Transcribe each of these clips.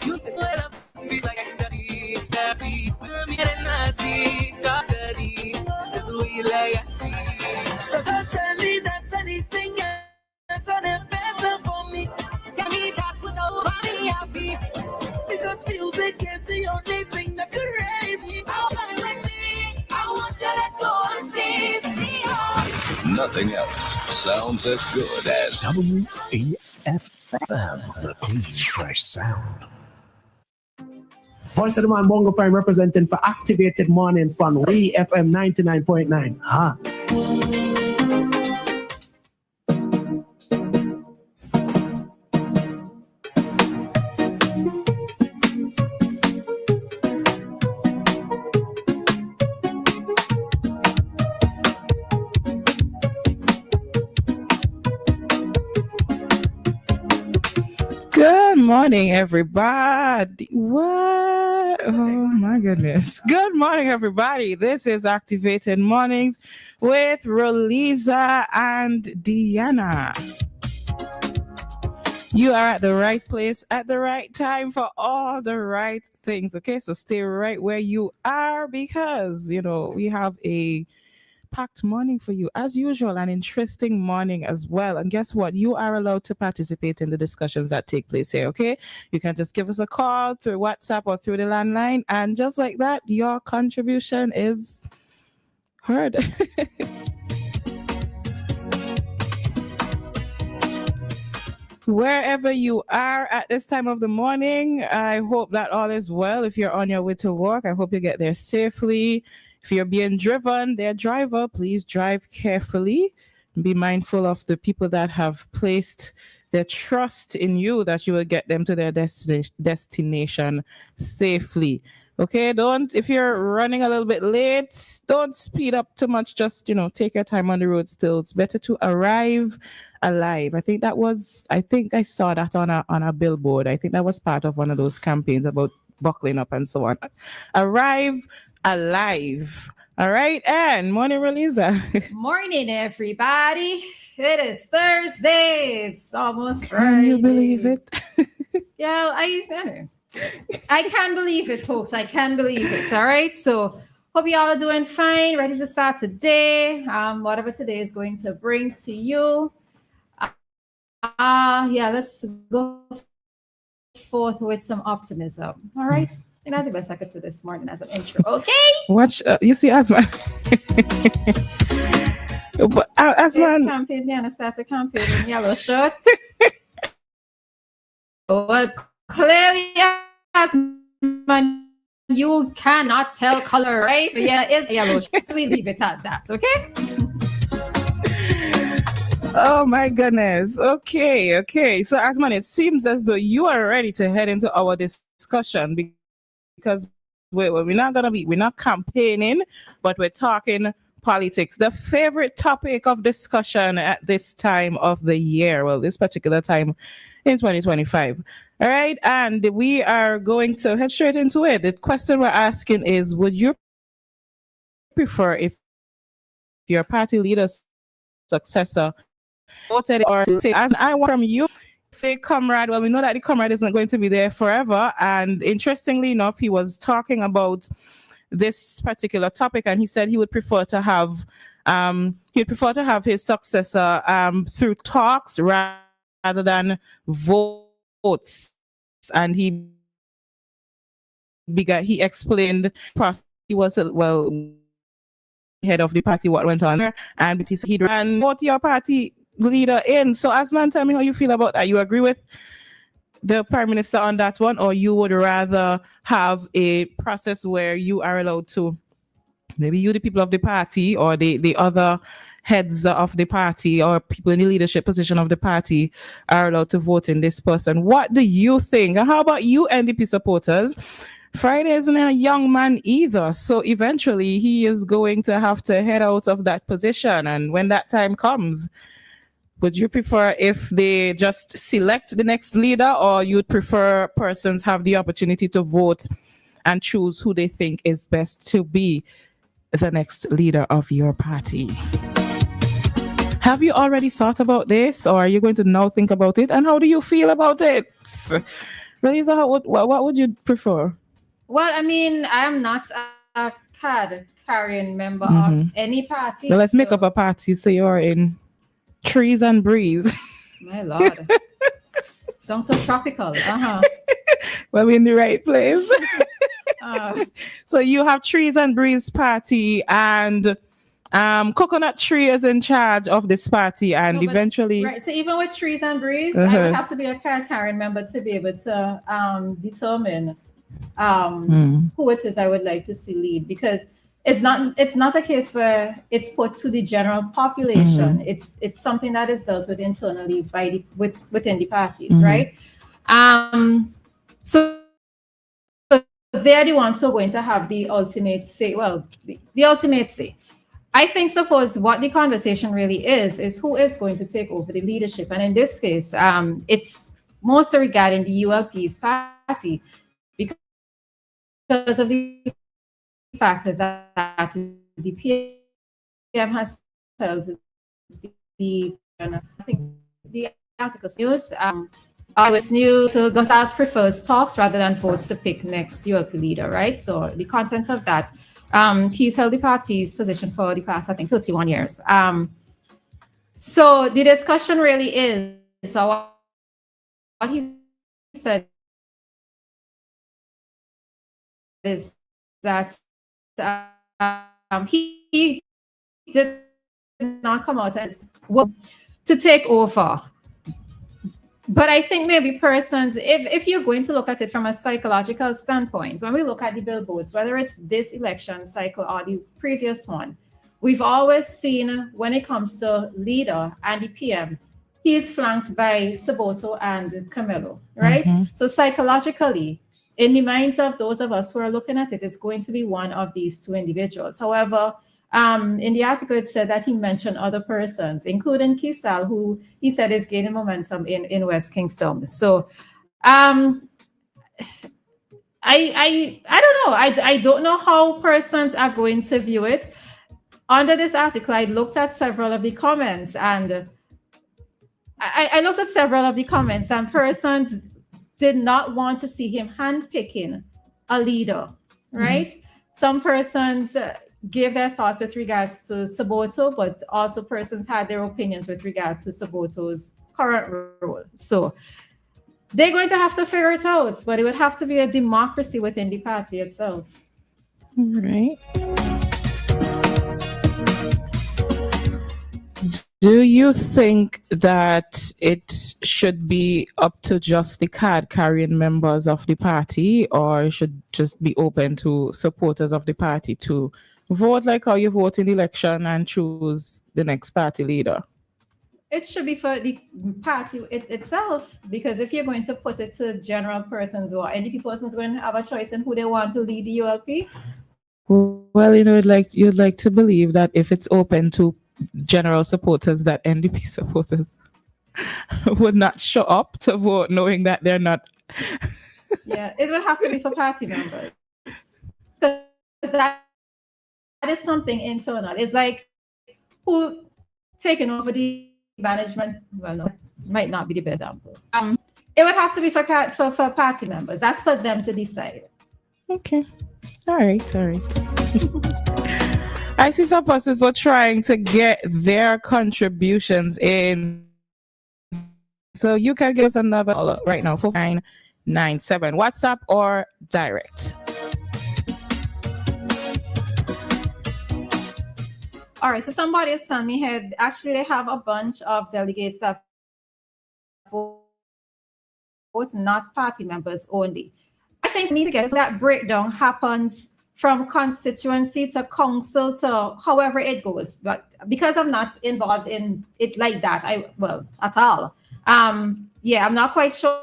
So don't tell me that anything else on it better for me. Tell me that without me happy. Because music is the only thing that could raise me. I want to with me. I want to let go and seize me on. Nothing else sounds as good as WEFM, the clean, fresh sound. Voice of the Man, Bongo Prime, representing for Activated Mornings on WEFM 99.9. Huh? Good morning, everybody. What? Oh, my goodness. Good morning, everybody. This is Activated Mornings with Roleza and Dianna. You are at the right place at the right time for all the right things. Okay, so stay right where you are because, we have a packed morning for you as usual, an interesting morning as well. And guess what? You are allowed to participate in the discussions that take place here. Okay, you can just give us a call through WhatsApp or through the landline, and just like that, your contribution is heard. Wherever you are at this time of the morning, I hope that all is well. If you're on your way to work, I hope you get there safely. If you're being driven, their driver, please drive carefully. Be mindful of the people that have placed their trust in you, that you will get them to their destination safely. Okay, if you're running a little bit late, don't speed up too much. Just, take your time on the road still. It's better to arrive alive. I think I saw that on a billboard. I think that was part of one of those campaigns about buckling up and so on. Arrive alive. All right, and morning, Roleza. Morning, everybody. It is Thursday. It's almost Friday. Can you believe it? Yeah, I can believe it, folks. I can believe it. All right. So hope you all are doing fine. Ready to start today. Whatever today is going to bring to you. Let's go forth with some optimism. All right. I think that's the best I could say this morning as an intro. Okay. Watch, you see, Asman. But Asman. Campaign, Dianna starts a campaign in yellow shirt. But clearly, Asman, you cannot tell color, right? So yeah, it's yellow shirt. We leave it at that, okay? Oh my goodness. Okay. So Asman, it seems as though you are ready to head into our discussion because we're not campaigning, but we're talking politics. The favorite topic of discussion at this time of the year. Well, this particular time in 2025. All right. And we are going to head straight into it. The question we're asking is, would you prefer if your party leader's successor voted or as I want from you? Say comrade, well, we know that the comrade isn't going to be there forever. And interestingly enough, he was talking about this particular topic, and he said he would prefer to have his successor through talks rather than votes. And he explained he was head of the party what went on there, and he'd ran vote your party leader in. So Asman, tell me how you feel about that. You agree with the Prime Minister on that one, or you would rather have a process where you are allowed to, maybe you, the people of the party, or the other heads of the party or people in the leadership position of the party are allowed to vote in this person? What do you think? And how about you, NDP supporters? Friday isn't a young man either, so eventually he is going to have to head out of that position. And when that time comes, would you prefer if they just select the next leader, or you'd prefer persons have the opportunity to vote and choose who they think is best to be the next leader of your party? Have you already thought about this, or are you going to now think about it? And how do you feel about it? Roleza, what would you prefer? Well, I mean, I'm not a card carrying member of any party. Now let's make up a party. So you're in Trees and Breeze. My Lord. Sounds so tropical. Well, we're in the right place. So you have Trees and Breeze party, and Coconut Tree is in charge of this party, and eventually, right. So even with Trees and Breeze, I would have to be a card carrying member to be able to determine who it is I would like to see lead, because it's not a case where it's put to the general population. It's something that is dealt with internally by within the parties, right? So they're the ones who are going to have the ultimate say. Well, the ultimate say. I think, suppose what the conversation really is who is going to take over the leadership. And in this case, it's mostly regarding the ULP's party, because of the fact that the PM has told the articles news. I was new to Gonzalez prefers talks rather than votes to pick next ULP leader, right? So the contents of that, he's held the party's position for the past, I think, 31 years. So the discussion really is, so what he said is that he did not come out as well to take over. But I think maybe persons, if you're going to look at it from a psychological standpoint, when we look at the billboards, whether it's this election cycle or the previous one, we've always seen when it comes to leader and the PM, he is flanked by Saboto and Camelo, right? So psychologically, in the minds of those of us who are looking at it, it's going to be one of these two individuals. However, in the article, it said that he mentioned other persons, including Kisal, who he said is gaining momentum in West Kingston. So I don't know. I don't know how persons are going to view it. Under this article, I looked at several of the comments, and I looked at several of the comments, and persons did not want to see him handpicking a leader, right? Some persons gave their thoughts with regards to Saboto, but also persons had their opinions with regards to Saboto's current role. So they're going to have to figure it out, but it would have to be a democracy within the party itself. Right. Do you think that it should be up to just the card-carrying members of the party, or should just be open to supporters of the party to vote like how you vote in the election and choose the next party leader? It should be for the party itself, because if you're going to put it to general persons or NDP persons going to have a choice in who they want to lead the ULP. Well, you'd like to believe that if it's open to general supporters, that NDP supporters would not show up to vote knowing that they're not. Yeah, it would have to be for party members, because that is something internal. It's like who taking over the management. Well, no, might not be the best example. It would have to be for party members. That's for them to decide. Okay. All right. I see some persons were trying to get their contributions in. So you can give us another call right now, 4997, WhatsApp or direct. All right, so somebody is telling me here, actually they have a bunch of delegates that vote, not party members only. I think we need to get that breakdown happens from constituency to council to however it goes. But because I'm not involved in it like that, at all. Yeah, I'm not quite sure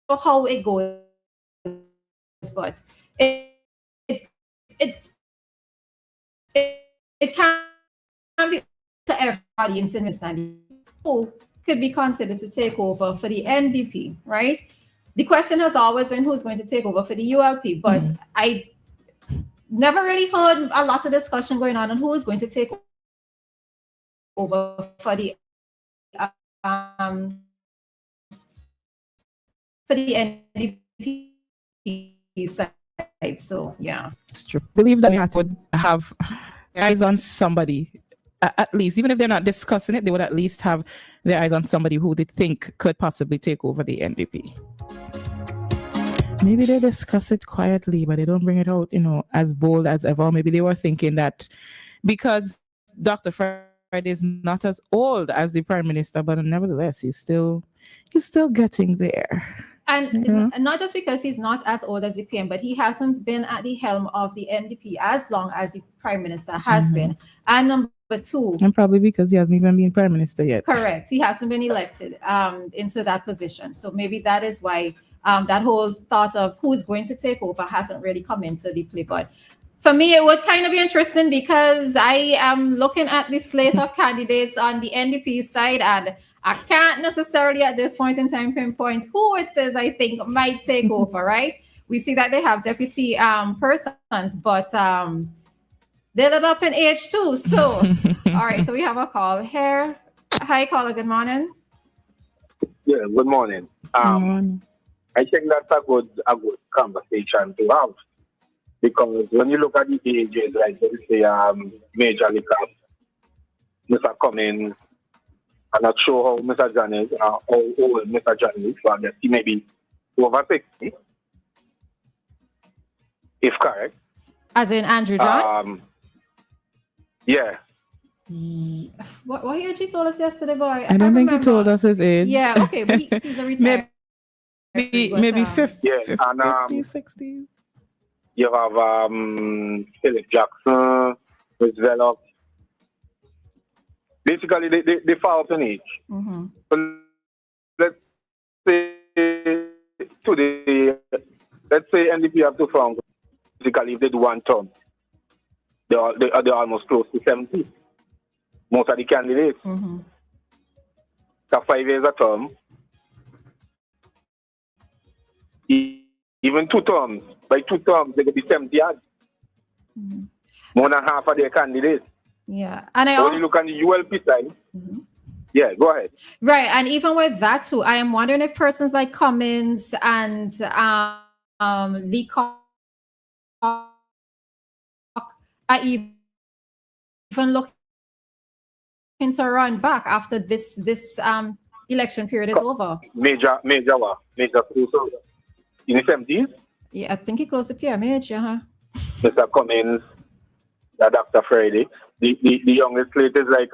how it goes, but it can be to everybody in Sin who could be considered to take over for the NDP, right? The question has always been who's going to take over for the ULP, but I never really heard a lot of discussion going on who is going to take over for the for the NDP side. So yeah, It's true. Believe that they would have their eyes on somebody, at least, even if they're not discussing it, they would at least have their eyes on somebody who they think could possibly take over the NDP. Maybe they discuss it quietly, but they don't bring it out, as bold as ever. Maybe they were thinking that because Dr. Friday is not as old as the Prime Minister, but nevertheless, he's still getting there. and not just because he's not as old as the PM, but he hasn't been at the helm of the NDP as long as the Prime Minister has been. And number two, and probably because he hasn't even been Prime Minister yet. Correct. He hasn't been elected into that position. So maybe that is why that whole thought of who's going to take over hasn't really come into the play. But for me, it would kind of be interesting because I am looking at the slate of candidates on the NDP side, and I can't necessarily at this point in time pinpoint who it is I think might take over, right? We see that they have deputy persons, but they live up in age too. So, all right, so we have a call here. Hi, caller, good morning. Yeah, good morning. I think that's a good conversation to have, because when you look at the ages, like let's say Major League, Mr. Cummins, I'm not sure how Mr. John is, how old Mr. John is, but he may be over 60, if correct. As in Andrew John? Yeah. What age he told us yesterday, boy? I don't think he told us his age. Yeah, okay, but he's a retired. Maybe 50, yeah, 50, 60. You have Philip Jackson, Roosevelt. Basically, they fall out in age. So let's say today, NDP have to form. Basically, if they do one term, they're almost close to 70. Most of the candidates. So 5 years a term. Even 2 terms. By 2 terms, they could be 70 years. More than half of their candidates. Yeah. And when you look on the ULP side, yeah, go ahead. Right. And even with that too, I am wondering if persons like Cummins and Leacock are even looking to run back after this election period is over. Major Crusoe in the 70s? Yeah, I think he closed the PMH, Mr. Cummins, Dr. Friday. The youngest slate is like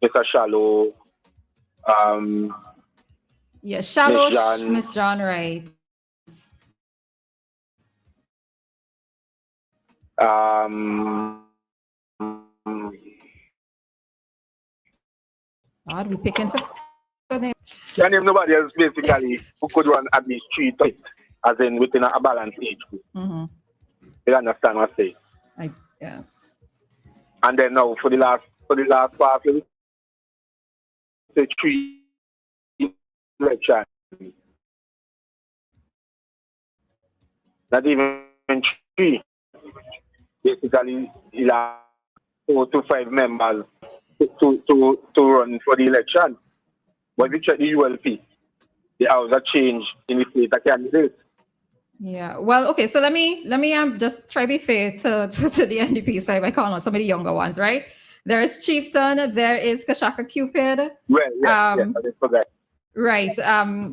Mr. Shallow. Shallow, Miss John, right. God, we picking for name. Can't name nobody else basically who could run at least 3 times, as in within a balanced age group. You understand what I'm saying? Yes. And then now for the last part, say 3 elections. Not even 3. Basically, you have 4 to 5 members to run for the election. But if you check the ULP, there was a change in the slate of candidates. Yeah. Well, okay. So let me just try to be fair to the NDP side by calling out some of the younger ones, right? There is Chieftain. There is Kashaka Cupid. Well, yeah, I didn't forget. Right.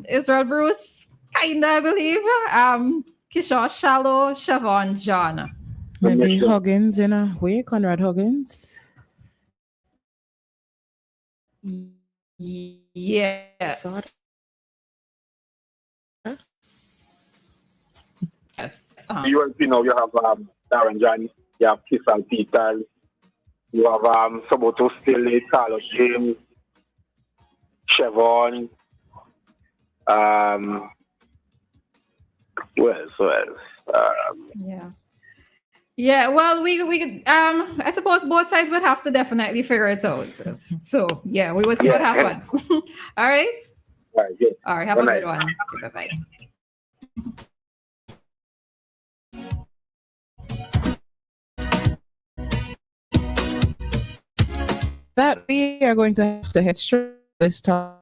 Israel Bruce, kinda, I believe. Kishore Shallow, Siobhan John. Maybe Huggins in a way, Conrad Huggins. Yes. Yes. You know, you have Darren John, you have Kissan Peter, you have Soboto Stilly, Carlos James, Chevron, Yeah, well, we I suppose both sides would have to definitely figure it out. So yeah, we will see what happens. All right. All right. Good. All right. Have a good one. Okay, bye-bye. That we are going to have to head straight this time.